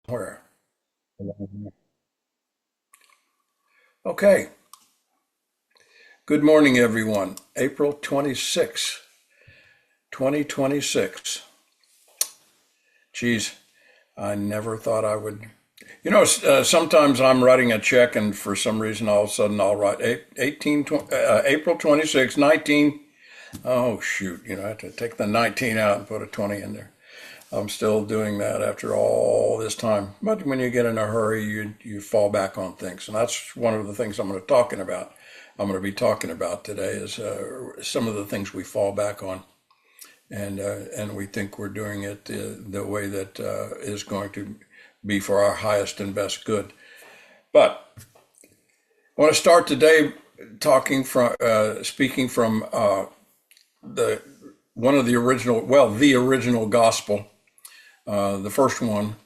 Where? Okay. Good morning, everyone. April 26, 2026. Geez, I never thought I would. Sometimes I'm writing a check, and for some reason, all of a sudden, I'll write April 26, 19. Oh, shoot. I have to take the 19 out and put a 20 in there. I'm still doing that after all this time. But when you get in a hurry, you fall back on things, and that's one of the things I'm going to talking about. I'm going to be talking about today is some of the things we fall back on, and we think we're doing it the way that is going to be for our highest and best good. But I want to start today speaking from the one of the original, the original gospel. The first one,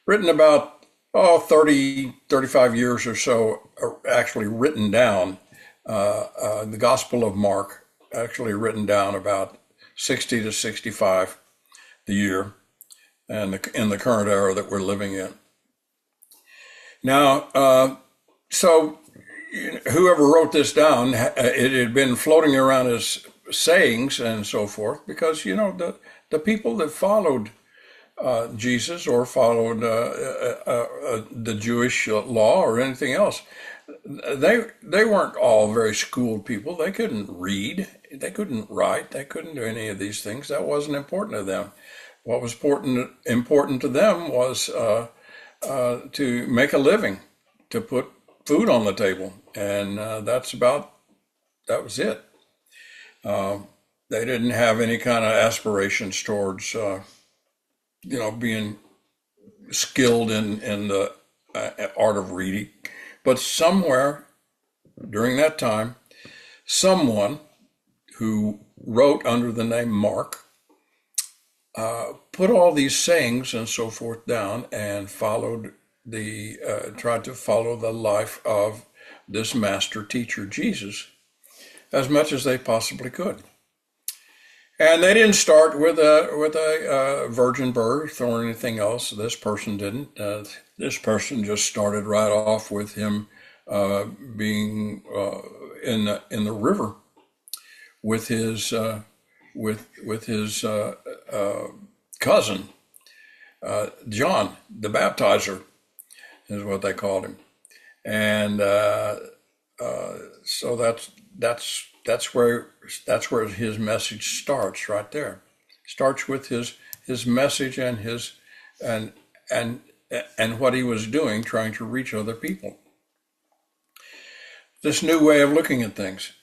written about 30, 35 years or so, actually written down. The Gospel of Mark, actually written down about 60 to 65 the year, and in the current era that we're living in. Now, so whoever wrote this down, it had been floating around as sayings and so forth, because the people that followed Jesus or followed the Jewish law or anything else, they weren't all very schooled people. They couldn't read, they couldn't write, they couldn't do any of these things. That wasn't important to them. What was important to them was to make a living, to put food on the table, and that was it. They didn't have any kind of aspirations towards being skilled in the art of reading. But somewhere during that time, someone who wrote under the name Mark put all these sayings and so forth down and tried to follow the life of this master teacher, Jesus, as much as they possibly could. And they didn't start with a virgin birth or anything else. This person didn't. This person just started right off with him being in the river with his cousin John the Baptizer, is what they called him. And so that's where his message starts, right there. Starts with his message and and what he was doing, trying to reach other people. This new way of looking at things.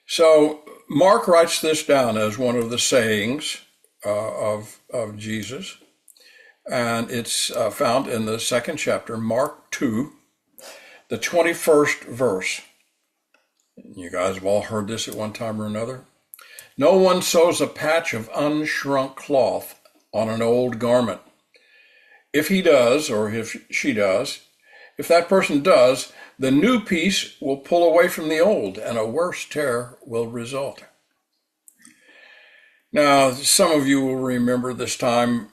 So Mark writes this down as one of the sayings of Jesus, and it's found in the second chapter, Mark 2, the 21st verse. You guys have all heard this at one time or another. No one sews a patch of unshrunk cloth on an old garment. If he does, or if she does, if that person does, the new piece will pull away from the old, and a worse tear will result. Now, some of you will remember this time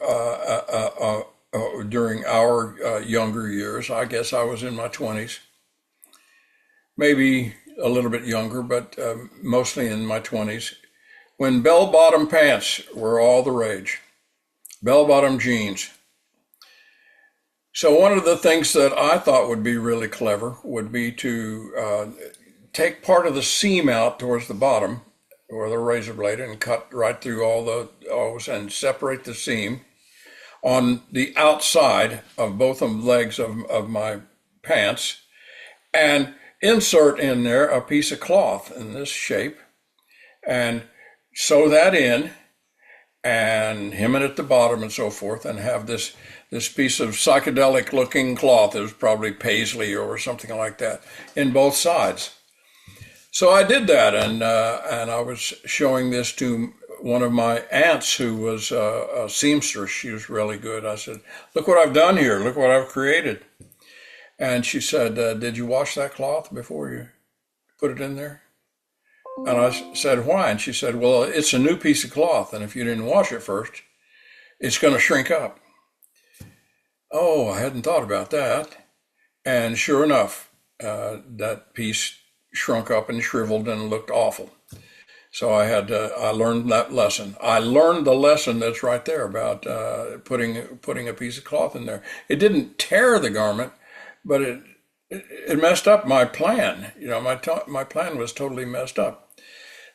during our younger years. I guess I was in my 20s, maybe a little bit younger, but mostly in my 20s, when bell-bottom pants were all the rage, bell-bottom jeans. So one of the things that I thought would be really clever would be to take part of the seam out towards the bottom, or the razor blade, and cut right through all those and separate the seam on the outside of both of the legs of my pants, and insert in there a piece of cloth in this shape and sew that in and hem it at the bottom and so forth, and have this piece of psychedelic looking cloth. It was probably paisley or something like that in both sides. So I did that, and I was showing this to one of my aunts who was a seamstress. She was really good. I said, "Look what I've done here. Look what I've created." And she said, "Did you wash that cloth before you put it in there?" And I said, "Why?" And she said, "Well, it's a new piece of cloth, and if you didn't wash it first, it's going to shrink up." Oh, I hadn't thought about that. And sure enough, that piece shrunk up and shriveled and looked awful. So I learned that lesson. I learned the lesson that's right there about putting a piece of cloth in there. It didn't tear the garment, but it messed up my plan. My plan was totally messed up.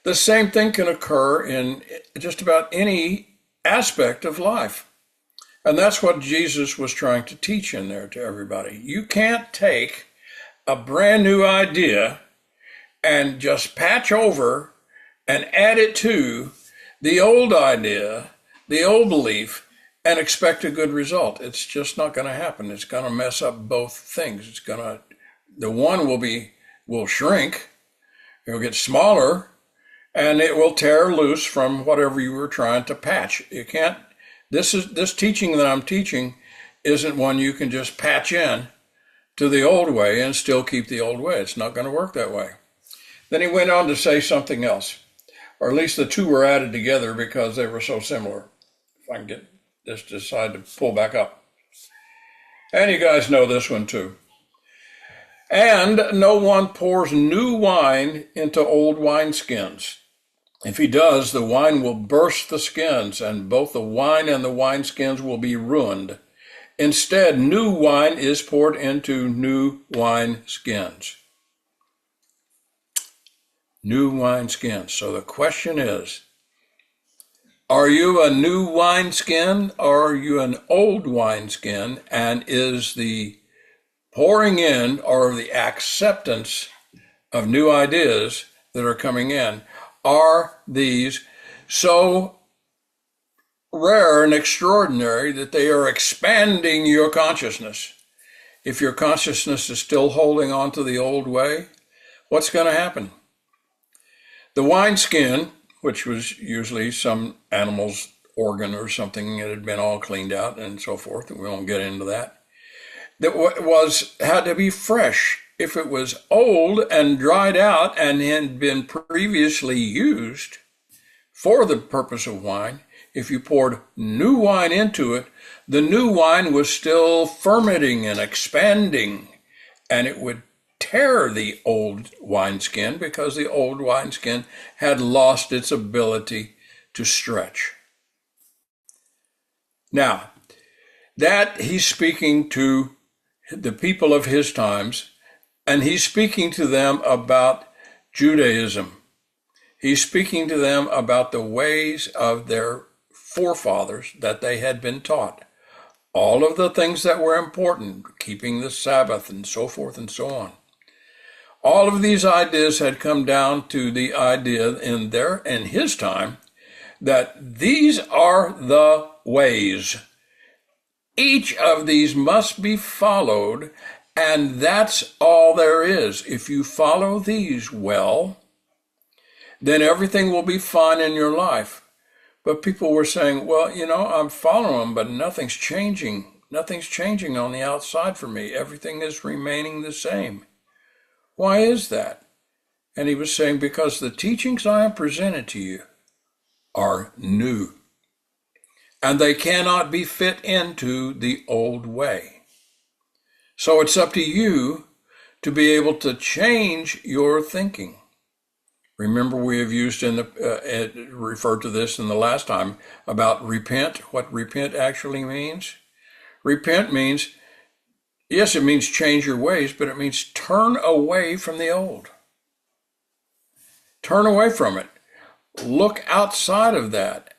The same thing can occur in just about any aspect of life. And that's what Jesus was trying to teach in there to everybody. You can't take a brand new idea and just patch over and add it to the old idea, the old belief, and expect a good result. It's just not going to happen. It's going to mess up both things. The one will shrink, it'll get smaller, and it will tear loose from whatever you were trying to patch. You can't, this teaching that I'm teaching isn't one you can just patch in to the old way and still keep the old way. It's not going to work that way. Then he went on to say something else, or at least the two were added together because they were so similar. If I can get this to decide to pull back up. And you guys know this one too. And no one pours new wine into old wineskins. If he does, the wine will burst the skins, and both the wine and the wineskins will be ruined. Instead, new wine is poured into new wineskins. New wineskins. So the question is, are you a new wineskin or are you an old wineskin? And is the pouring in or the acceptance of new ideas that are coming in, are these so rare and extraordinary that they are expanding your consciousness? If your consciousness is still holding on to the old way, what's going to happen? The wineskin, which was usually some animal's organ or something that had been all cleaned out and so forth, and we won't get into that, had to be fresh. If it was old and dried out and had been previously used for the purpose of wine, if you poured new wine into it, the new wine was still fermenting and expanding, and it would tear the old wineskin because the old wineskin had lost its ability to stretch. Now, that he's speaking to the people of his times, and he's speaking to them about Judaism. He's speaking to them about the ways of their forefathers that they had been taught. All of the things that were important, keeping the Sabbath and so forth and so on. All of these ideas had come down to the idea in his time that these are the ways. Each of these must be followed, and that's all there is. If you follow these well, then everything will be fine in your life. But people were saying, well, I'm following them, but nothing's changing. Nothing's changing on the outside for me. Everything is remaining the same. Why is that? And he was saying, because the teachings I have presented to you are new, and they cannot be fit into the old way. So it's up to you to be able to change your thinking. Remember, we have used referred to this in the last time about repent, what repent actually means. Repent means, yes, it means change your ways, but it means turn away from the old. Turn away from it. Look outside of that.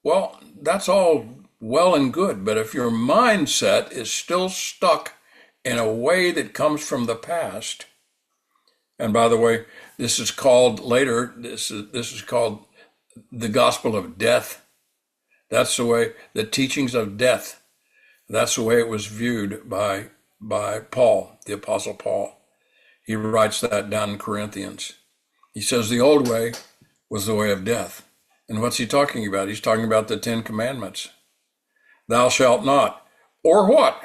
Well, that's all well and good, but if your mindset is still stuck in a way that comes from the past, and by the way, this is called later, this is called the gospel of death. That's the way, the teachings of death. That's the way it was viewed by Paul, the Apostle Paul. He writes that down in Corinthians. He says the old way was the way of death. And what's he talking about? He's talking about the 10 Commandments. Thou shalt not. Or what?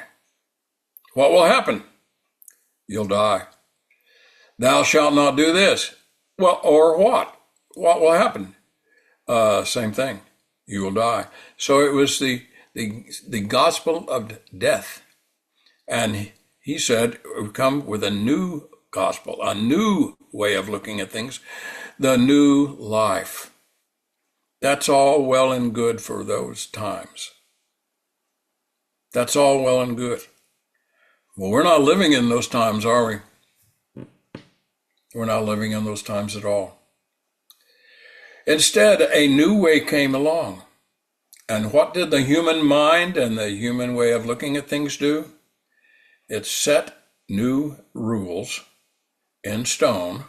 What will happen? You'll die. Thou shalt not do this. Well, or what? What will happen? Same thing. You will die. So it was the the gospel of death. And he said, we've come with a new gospel, a new way of looking at things, the new life. That's all well and good for those times. That's all well and good. Well, we're not living in those times, are we? We're not living in those times at all. Instead, a new way came along. And what did the human mind and the human way of looking at things do? It set new rules in stone,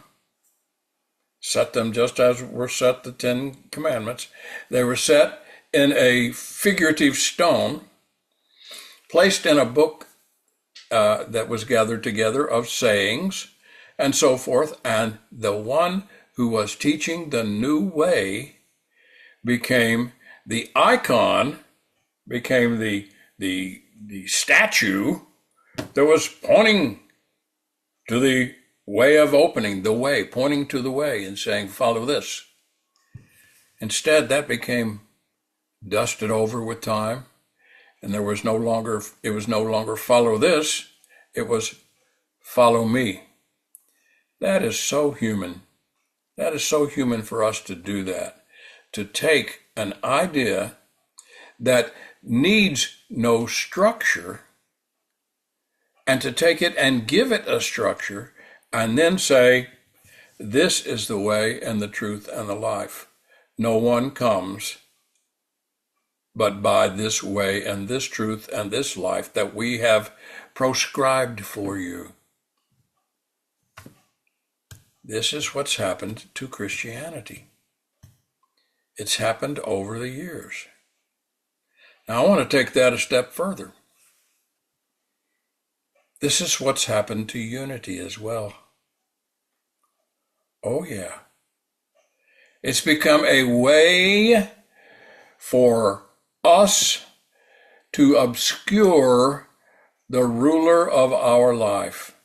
set them just as were set the 10 Commandments. They were set in a figurative stone, placed in a book that was gathered together of sayings and so forth. And the one who was teaching the new way became the icon, became the statue that was pointing to the way of opening, the way, pointing to the way and saying, follow this. Instead, that became dusted over with time, and it was no longer follow this, it was follow me. That is so human. That is so human for us to do that, to take an idea that needs no structure and to take it and give it a structure and then say, this is the way and the truth and the life. No one comes but by this way and this truth and this life that we have proscribed for you. This is what's happened to Christianity. It's happened over the years. Now, I want to take that a step further. This is what's happened to unity as well. Oh, yeah. It's become a way for us to obscure the ruler of our life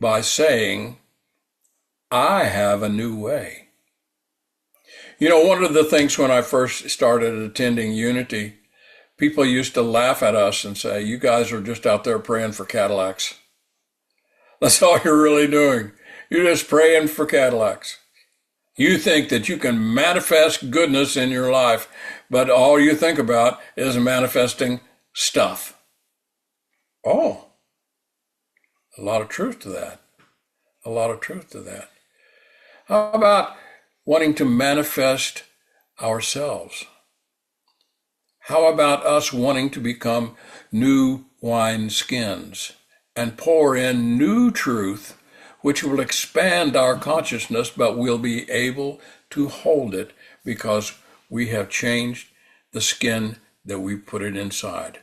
by saying, I have a new way. You know, one of the things when I first started attending Unity, people used to laugh at us and say, you guys are just out there praying for Cadillacs. That's all you're really doing. You're just praying for Cadillacs. You think that you can manifest goodness in your life, but all you think about is manifesting stuff. Oh, a lot of truth to that. A lot of truth to that. How about wanting to manifest ourselves? How about us wanting to become new wine skins and pour in new truth, which will expand our consciousness, but we'll be able to hold it because we have changed the skin that we put it inside.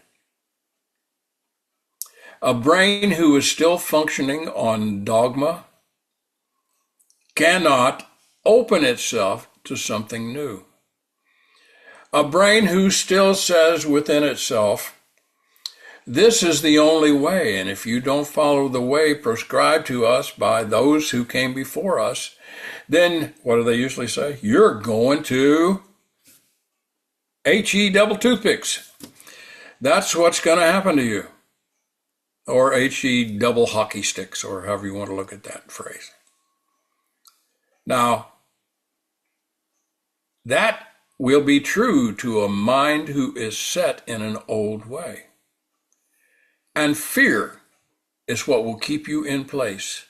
A brain who is still functioning on dogma cannot open itself to something new. A brain who still says within itself, this is the only way, and if you don't follow the way prescribed to us by those who came before us, then what do they usually say? You're going to HE double toothpicks. That's what's going to happen to you. Or HE double hockey sticks, or however you want to look at that phrase. Now, that will be true to a mind who is set in an old way. And fear is what will keep you in place.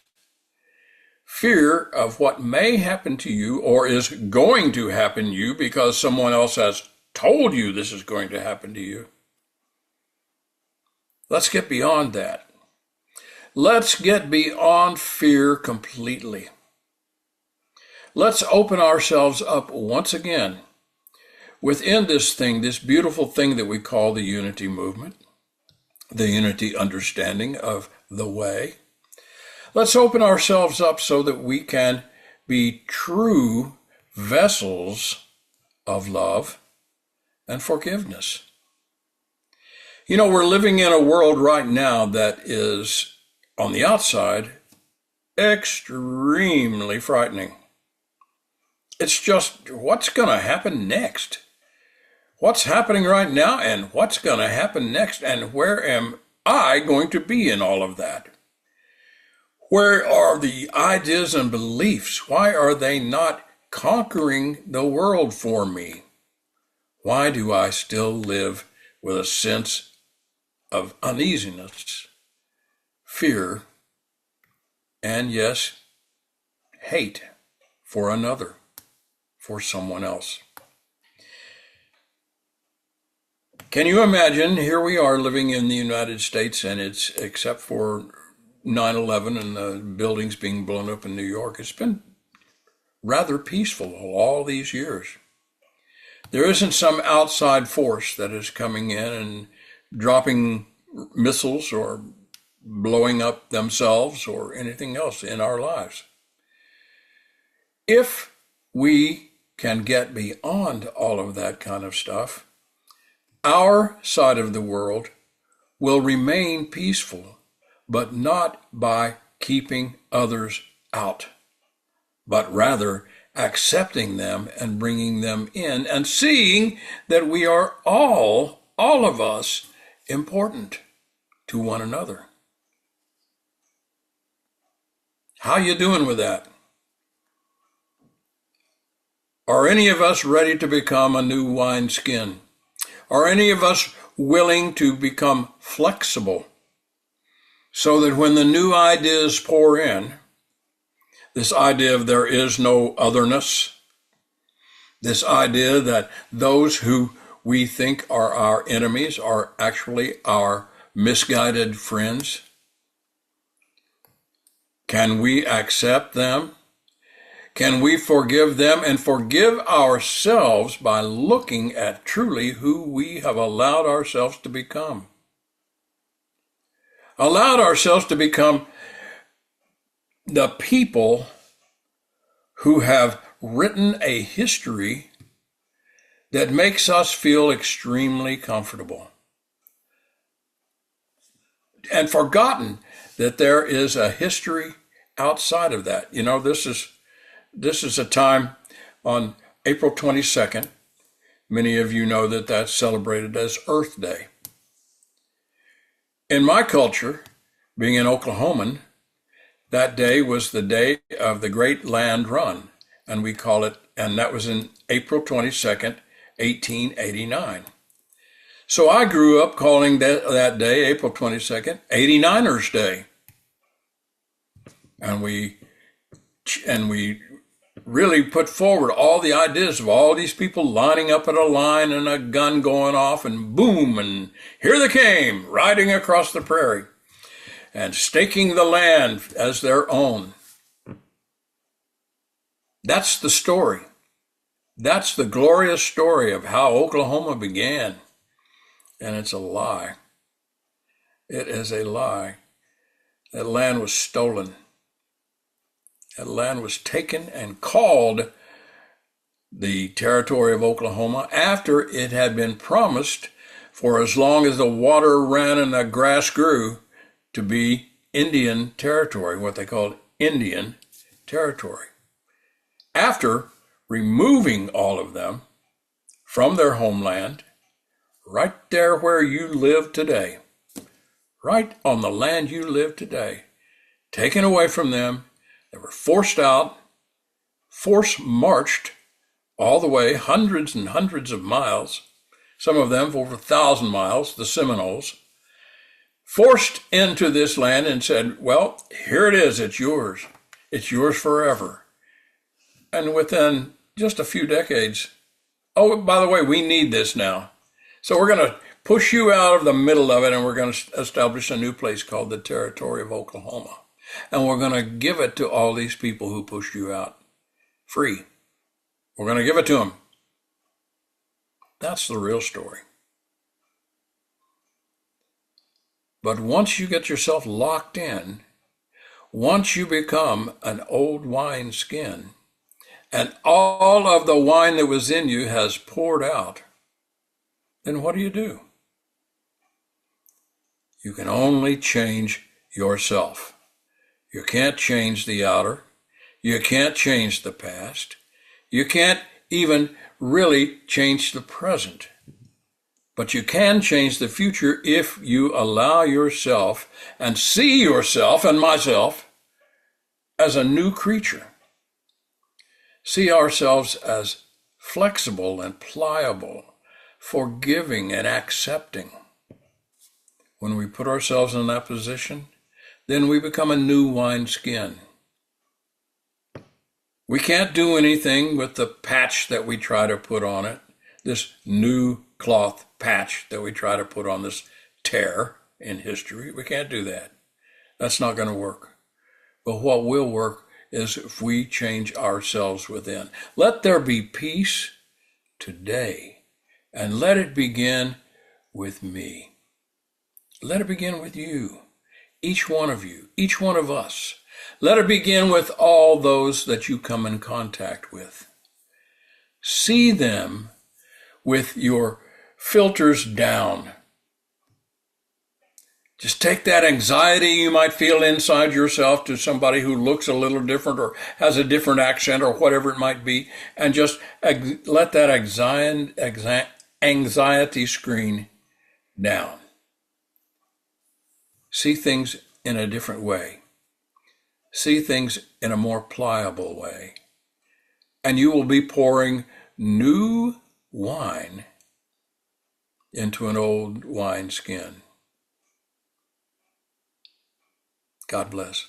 Fear of what may happen to you or is going to happen to you because someone else has told you this is going to happen to you. Let's get beyond that. Let's get beyond fear completely. Let's open ourselves up once again within this thing, this beautiful thing that we call the unity movement, the unity understanding of the way. Let's open ourselves up so that we can be true vessels of love and forgiveness. You know, we're living in a world right now that is, on the outside, extremely frightening. It's just, what's going to happen next? what's happening right now and what's going to happen next, and where am I going to be in all of that? Where are the ideas and beliefs? Why are they not conquering the world for me? Why do I still live with a sense of uneasiness, fear, and yes, hate for another, for someone else? Can you imagine? Here we are living in the United States, and it's, except for 9/11 and the buildings being blown up in New York, it's been rather peaceful all these years. There isn't some outside force that is coming in and dropping missiles or blowing up themselves or anything else in our lives. If we can get beyond all of that kind of stuff, our side of the world will remain peaceful, but not by keeping others out, but rather accepting them and bringing them in and seeing that we are all of us, important to one another. How you doing with that? Are any of us ready to become a new wineskin? Are any of us willing to become flexible so that when the new ideas pour in, this idea of there is no otherness, this idea that those who we think are our enemies are actually our misguided friends, can we accept them? Can we forgive them and forgive ourselves by looking at truly who we have allowed ourselves to become? Allowed ourselves to become the people who have written a history that makes us feel extremely comfortable, and forgotten that there is a history outside of that. You know, this is a time on April 22nd. Many of you know that that's celebrated as Earth Day. In my culture, being an Oklahoman, that day was the day of the Great Land Run, and we call it, and that was in April 22nd, 1889. So I grew up calling that day, April 22nd, 89ers Day. And we really put forward all the ideas of all these people lining up in a line and a gun going off and boom, and here they came, riding across the prairie and staking the land as their own. That's the story. That's the glorious story of how Oklahoma began. And it's a lie. It is a lie. That land was stolen. That land was taken and called the territory of Oklahoma after it had been promised for as long as the water ran and the grass grew to be Indian territory, what they called Indian territory. After removing all of them from their homeland, right there where you live today, right on the land you live today, taken away from them. They were forced out, force marched all the way, hundreds and hundreds of miles, some of them over 1,000 miles, the Seminoles, forced into this land and said, well, here it is, it's yours forever. And within just a few decades, oh, by the way, we need this now. So we're going to push you out of the middle of it, and we're going to establish a new place called the Territory of Oklahoma. And we're going to give it to all these people who pushed you out free. We're going to give it to them. That's the real story. But once you get yourself locked in, once you become an old wine skin, and all of the wine that was in you has poured out, then what do? You can only change yourself. You can't change the outer. You can't change the past. You can't even really change the present. But you can change the future if you allow yourself and see yourself and myself as a new creature. See ourselves as flexible and pliable, forgiving and accepting. When we put ourselves in that position, then we become a new wineskin. We can't do anything with the patch that we try to put on it, this new cloth patch that we try to put on this tear in history. We can't do that. That's not going to work. But what will work is if we change ourselves within. Let there be peace today, and let it begin with me. Let it begin with you, each one of you, each one of us. Let it begin with all those that you come in contact with. See them with your filters down. Just take that anxiety you might feel inside yourself to somebody who looks a little different or has a different accent or whatever it might be, and just let that anxiety screen down. See things in a different way. See things in a more pliable way. And you will be pouring new wine into an old wineskin. God bless.